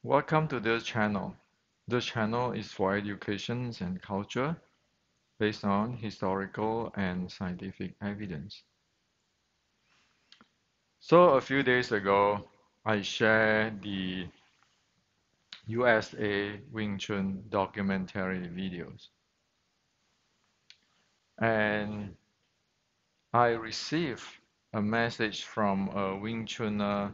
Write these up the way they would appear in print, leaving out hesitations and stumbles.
Welcome to this channel. This channel is for education and culture based on historical and scientific evidence. So a few days ago, I shared the USA Wing Chun documentary videos. And I received a message from a Wing Chuner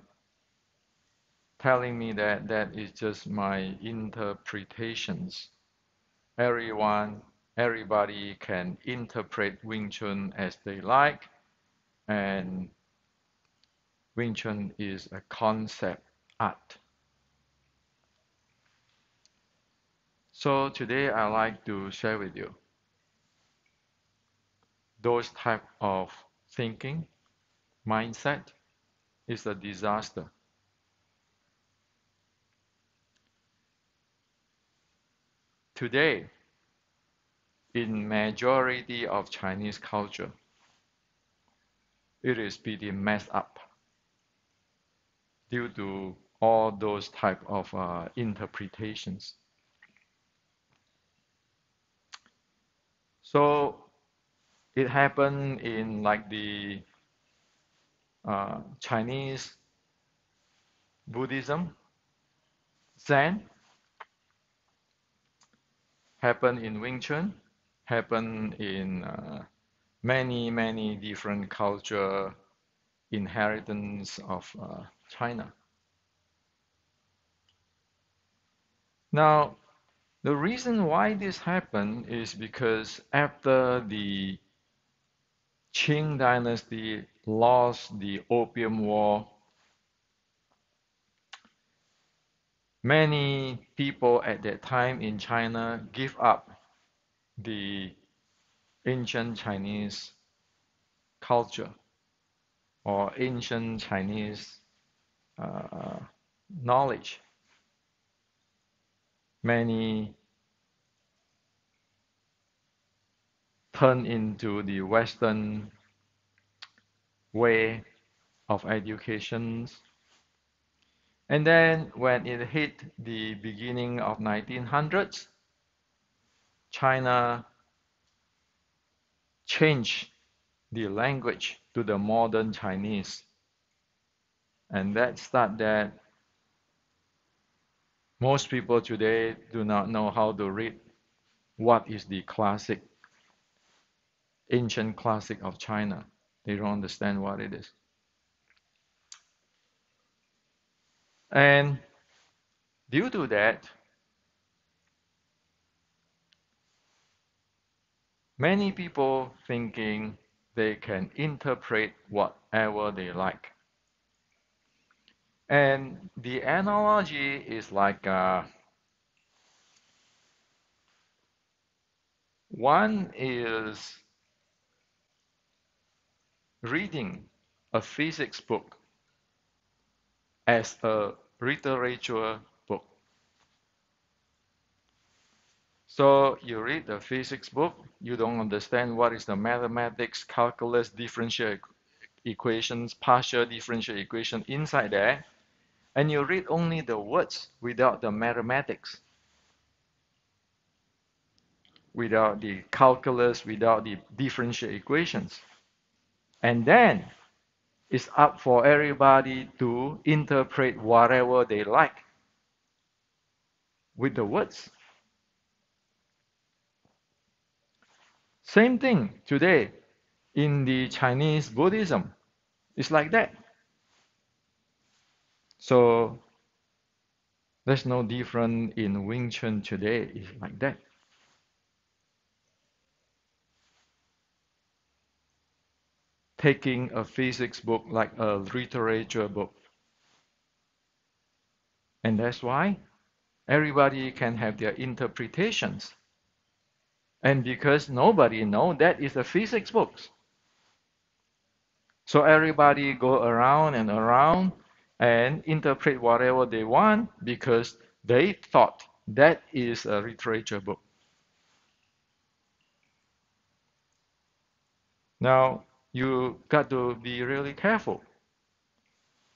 telling me that that is just my interpretations. Everybody can interpret Wing Chun as they like, and Wing Chun is a concept art. So today I like to share with you those type of thinking, mindset is a disaster. Today, in majority of Chinese culture, it is pretty messed up due to all those type of interpretations. So it happened in like the Chinese Buddhism, Zen, happened in Wing Chun, happened in many different culture inheritance of China. Now, the reason why this happened is because after the Qing dynasty lost the Opium War, many people at that time in China give up the ancient Chinese culture or ancient Chinese uh, knowledge. Many turn into the Western way of education. And then when it hit the beginning of 1900s, China changed the language to the modern Chinese. And that start that most people today do not know how to read what is the classic, ancient classic of China. They don't understand what it is. And due to that, many people thinking they can interpret whatever they like. And the analogy is like one is reading a physics book as a literature book. So you read the physics book, you don't understand what is the mathematics, calculus, differential equations, partial differential equation inside there, and you read only the words without the mathematics, without the calculus, without the differential equations. And then it's up for everybody to interpret whatever they like with the words. Same thing today in the Chinese Buddhism. It's like that. So there's no different in Wing Chun today. It's like that. Taking a physics book like a literature book. And that's why everybody can have their interpretations. And because nobody knows that is a physics book. So everybody go around and interpret whatever they want because they thought that is a literature book. Now, you got to be really careful.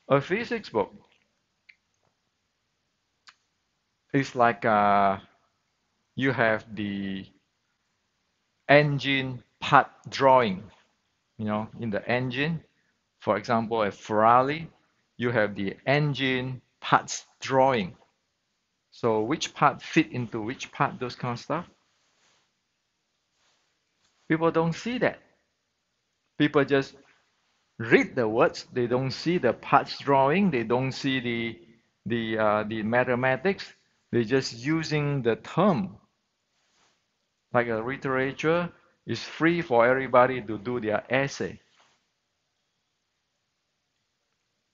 A physics book It's like you have the engine part drawing, in the engine. For example, a Ferrari, you have the engine parts drawing. So which part fit into which part, those kind of stuff. People don't see that. People just read the words. They don't see the parts drawing. They don't see the mathematics. They're just using the term. Like a literature is free for everybody to do their essay.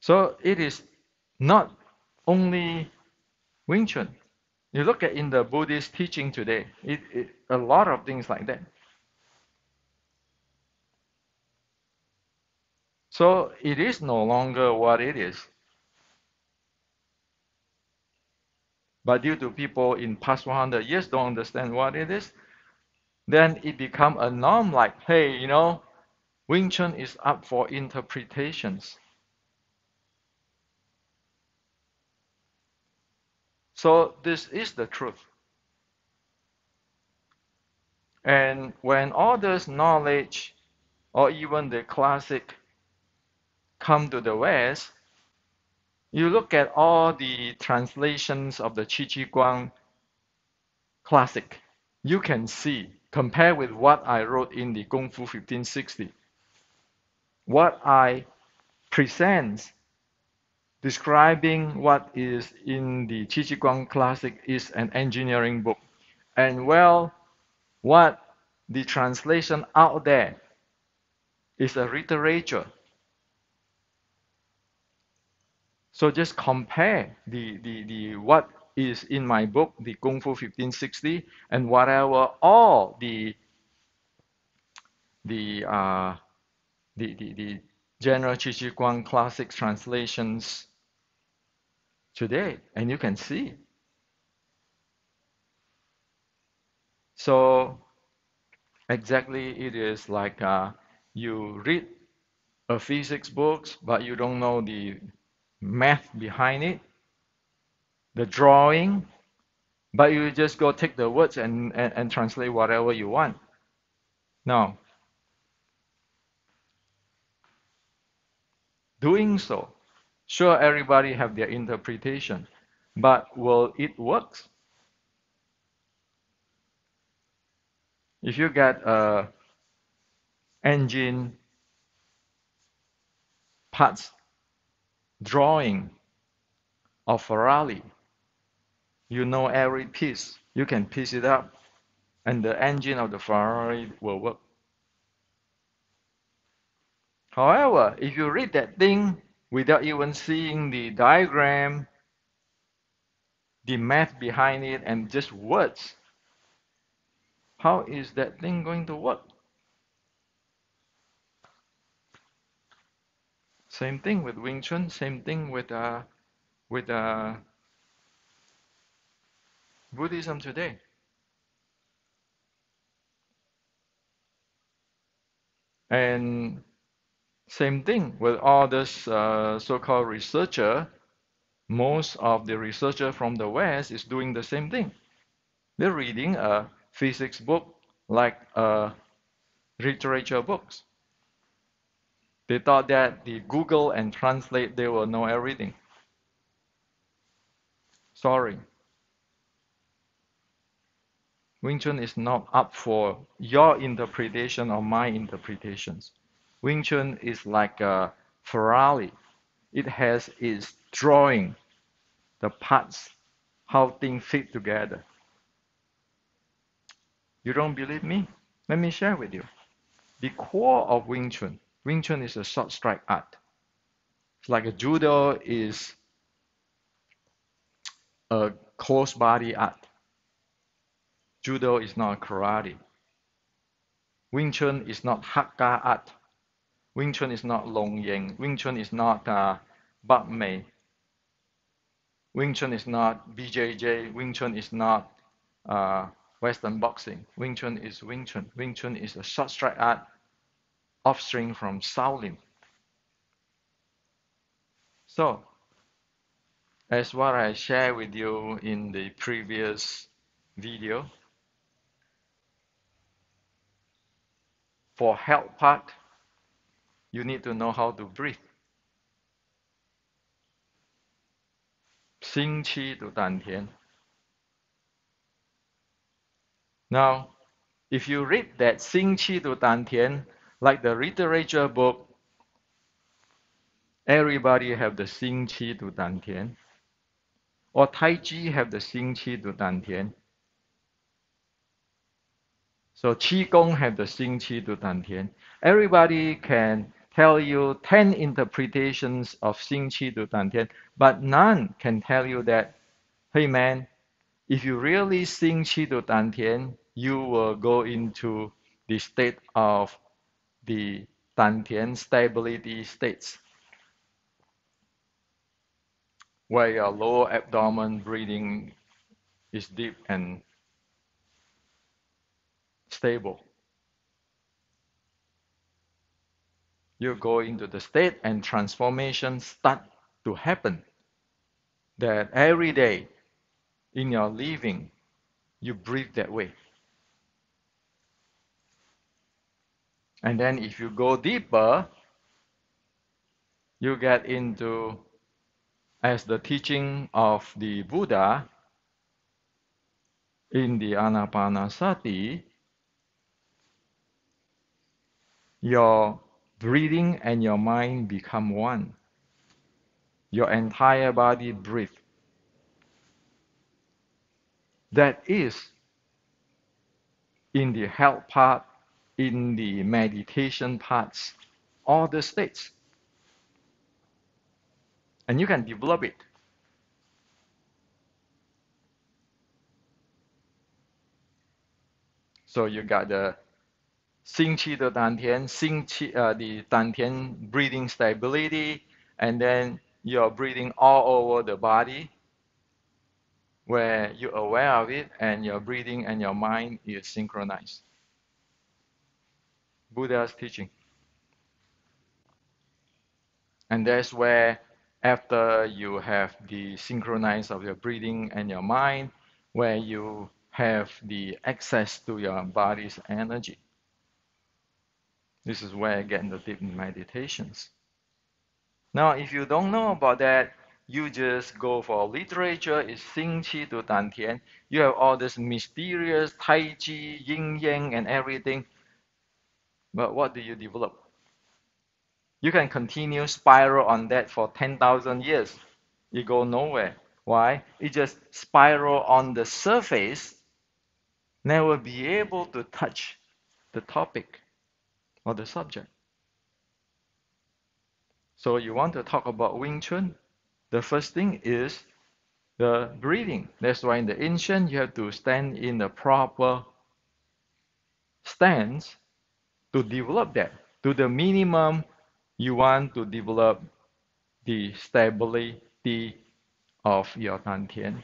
So it is not only Wing Chun. You look at in the Buddhist teaching today, a lot of things like that. So it is no longer what it is. But due to people in past 100 years don't understand what it is, then it become a norm like, hey, Wing Chun is up for interpretations. So this is the truth. And when all this knowledge or even the classic come to the West, you look at all the translations of the Qi Guang classic, you can see, compare with what I wrote in the Kung Fu 1560, what I present describing what is in the Qi Guang classic is an engineering book. And well, what the translation out there is a literature. So just compare the what is in my book, the Kung Fu 1560, and whatever all the uh, the general Qi Guang classic translations today, and you can see. So exactly, it is like you read a physics books, but you don't know the math behind it, the drawing, but you just go take the words and translate whatever you want. Now, doing so, sure, everybody have their interpretation, but will it work? If you get a engine parts drawing of Ferrari, you know every piece. You can piece it up, and the engine of the Ferrari will work. However, if you read that thing without even seeing the diagram, the math behind it, and just words, how is that thing going to work? Same thing with Wing Chun. Same thing with Buddhism today. And same thing with all this so-called researcher. Most of the researcher from the West is doing the same thing. They're reading a physics book like literature books. They thought that the Google and translate, they will know everything. Sorry. Wing Chun is not up for your interpretation or my interpretations. Wing Chun is like a Ferrari. It has its drawing, the parts, how things fit together. You don't believe me? Let me share with you. The core of Wing Chun is a short strike art. It's like a judo is a close body art. Judo is not karate. Wing Chun is not Hakka art. Wing Chun is not Long Yang. Wing Chun is not Bak Mei. Wing Chun is not BJJ. Wing Chun is not Western boxing. Wing Chun is Wing Chun. Wing Chun is a short strike art offspring from Shaolin. So, as what I shared with you in the previous video, for health part, you need to know how to breathe. 心气 to 丹田. Now, if you read that 心气 to 丹田, like the literature book, everybody have the 心气 to 丹田. Or Tai Chi have the 心气 to 丹田. So Qigong have the 心气 to 丹田. Everybody can tell you 10 interpretations of 心气 to 丹田, but none can tell you that, hey man, if you really 心气 to 丹田, you will go into the state of the 丹田 stability states, where your lower abdomen breathing is deep and stable. You go into the state and transformation start to happen. That every day in your living, you breathe that way. And then if you go deeper, you get into, as the teaching of the Buddha in the Anapanasati, your breathing and your mind become one. Your entire body breathes. That is in the health part, in the meditation parts, all the states. And you can develop it. So you got the 心气 to 丹田, the 丹田breathing stability, and then you're breathing all over the body, where you're aware of it, and your breathing and your mind is synchronized. Buddha's teaching. And that's where, after you have the synchronize of your breathing and your mind, where you have the access to your body's energy. This is where I get into deep meditations. Now, if you don't know about that, you just go for literature, it's 心气 to 丹田. You have all this mysterious Tai Chi, Yin Yang, and everything. But what do you develop? You can continue spiral on that for 10,000 years. You go nowhere. Why? It just spiral on the surface, never be able to touch the topic or the subject. So you want to talk about Wing Chun? The first thing is the breathing. That's why in the ancient you have to stand in the proper stance to develop that. To the minimum, you want to develop the stability of your dantian.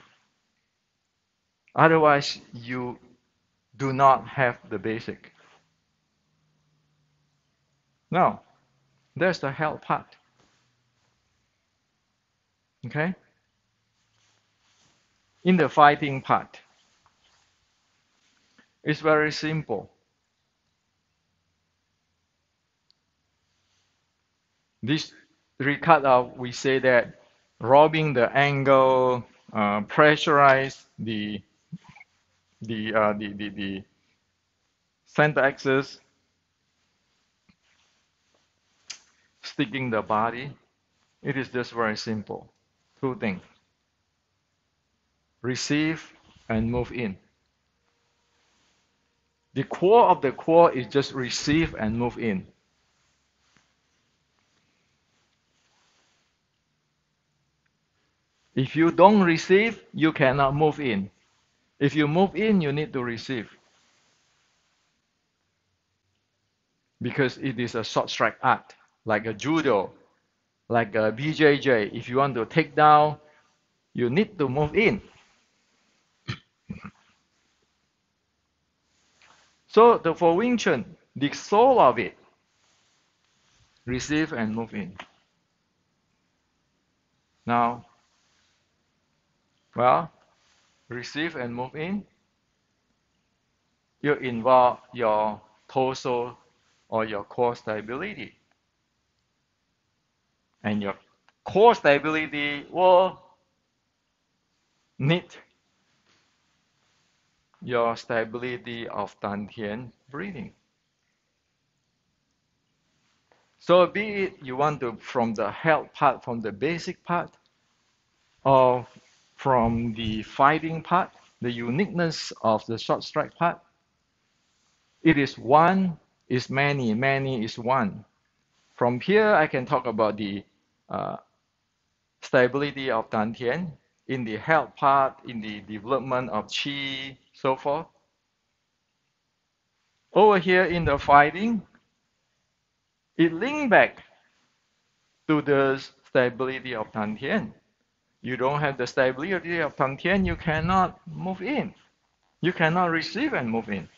Otherwise, you do not have the basic. Now, there's the health part. Okay? In the fighting part, it's very simple. This recut we say that robbing the angle, pressurize the center axis, sticking the body. It is just very simple. Two things. Receive and move in. The core of the core is just receive and move in. If you don't receive, you cannot move in. If you move in, you need to receive. Because it is a short strike art, like a judo, like a BJJ. If you want to take down, you need to move in. So for Wing Chun, the soul of it, receive and move in. Now, Well, receive and move in, you involve your torso or your core stability. And your core stability will need your stability of Dantian breathing. So be it you want to from the health part, from the basic part, or from the fighting part, the uniqueness of the short strike part, it is one is many, many is one. From here, I can talk about the uh, stability of Dantian in the health part, in the development of Qi, so forth. Over here in the fighting, it links back to the stability of Dantian. You don't have the stability of Dantian, you cannot move in. You cannot receive and move in.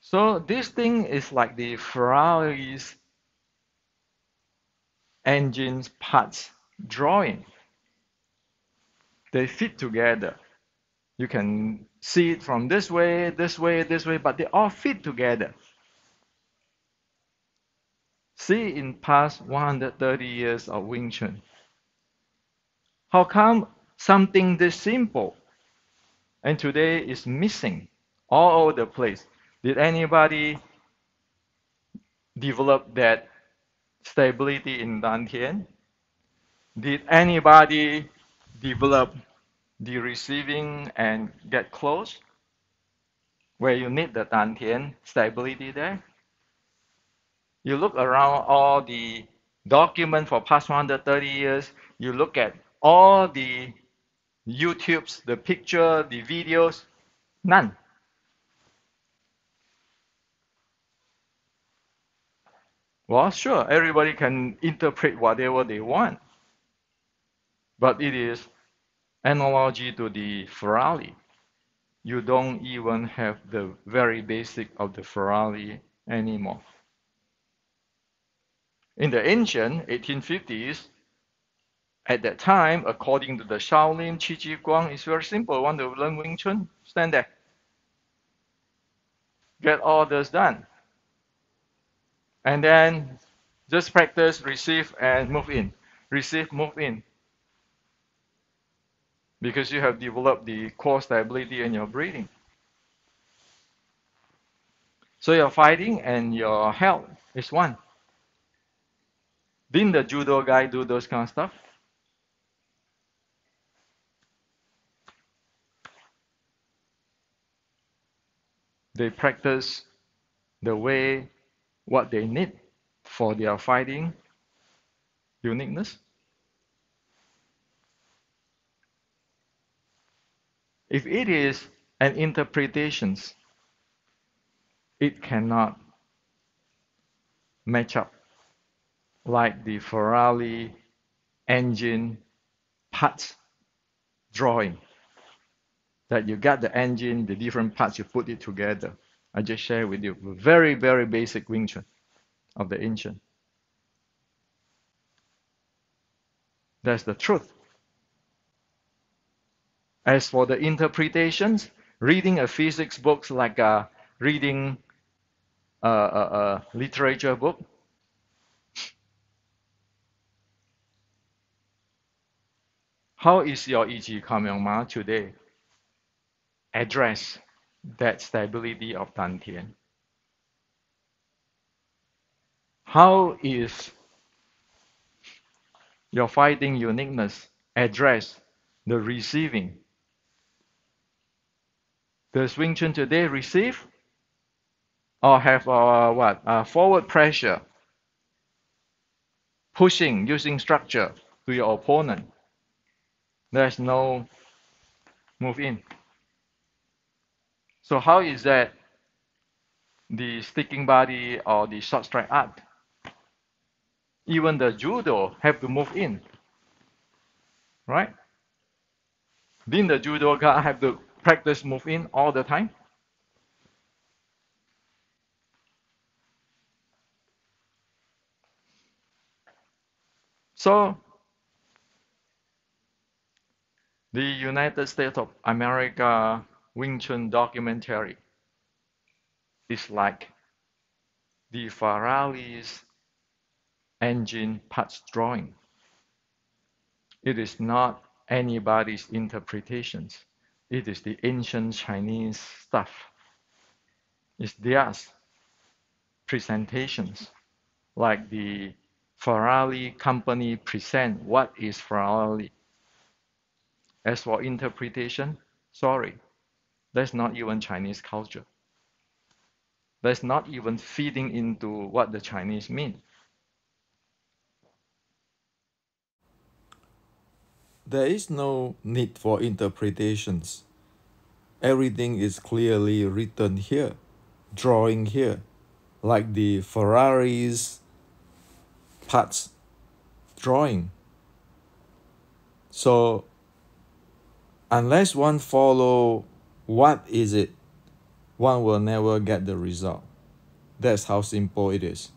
So this thing is like the Ferraris engines parts drawing. They fit together. You can see it from this way, this way, this way, but they all fit together. See in past 130 years of Wing Chun. How come something this simple and today is missing all over the place? Did anybody develop that stability in Dantian? Did anybody develop the receiving and get close where you need the Dantian stability there? You look around all the documents for past 130 years, you look at all the YouTubes, the picture, the videos, none. Well, sure, everybody can interpret whatever they want, but it is analogy to the Ferrari. You don't even have the very basic of the Ferrari anymore. In the ancient 1850s, at that time, according to the Shaolin Qi Ji Guang, it's very simple. Want to learn Wing Chun? Stand there. Get all this done. And then just practice, receive, and move in. Receive, move in. Because you have developed the core stability in your breathing. So your fighting and your health is one. Didn't the judo guy do those kind of stuff? They practice the way what they need for their fighting uniqueness. If it is an interpretation, it cannot match up like the Ferrari engine parts drawing. That you got the engine, the different parts, you put it together. I just share with you very, very basic Wing Chun of the ancient. That's the truth. As for the interpretations, reading a physics book like reading a literature book, how is your Yi Ma today address that stability of Dantian? How is your fighting uniqueness address the receiving? Does Wing Chun today receive or have forward pressure, pushing using structure to your opponent? There's no move in. So how is that the sticking body or the short strike art? Even the judo have to move in, right? Didn't the judo guy have to practice move in all the time? So The United States of America Chun documentary is like the Ferraris engine parts drawing. It is not anybody's interpretations. It is the ancient Chinese stuff. It's theirs presentations, like the Ferrari company present what is Ferrari. As for interpretation, sorry, that's not even Chinese culture. That's not even feeding into what the Chinese mean. There is no need for interpretations. Everything is clearly written here, drawing here, like the Ferraris parts drawing. So unless one follow what is it, one will never get the result. That's how simple it is.